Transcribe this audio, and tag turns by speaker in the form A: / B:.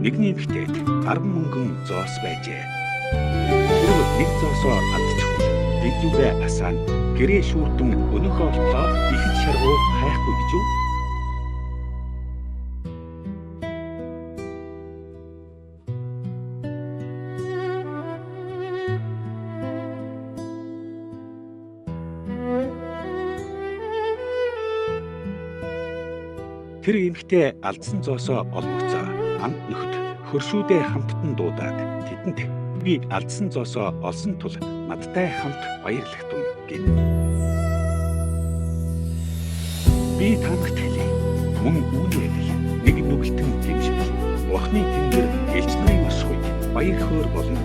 A: Нэгний эмэгтэйд 10 мөнгөн зоос байжээ. Тэрв нэг зоосоо алдчихвол дэглүүгээ асаана. Гэрээ шүүрдэн өнөөхөө олтлоо ихэд шаргуу хайхгүй гэж үү? Тэр эмэгтэй алдсан зоосоо олгоцоо амт нөхд хөршүүдээ хамттан дуудаад тэдэнд би алдсан зоосоо олсон тул надтай хамт баярлахтун гэв. Би танахт хэлье. Мөн үүнээр л нэг нүгэлтэн гимшил. Бурхны тэнгэр элч нарын өсгүйд баяр хөөр болно.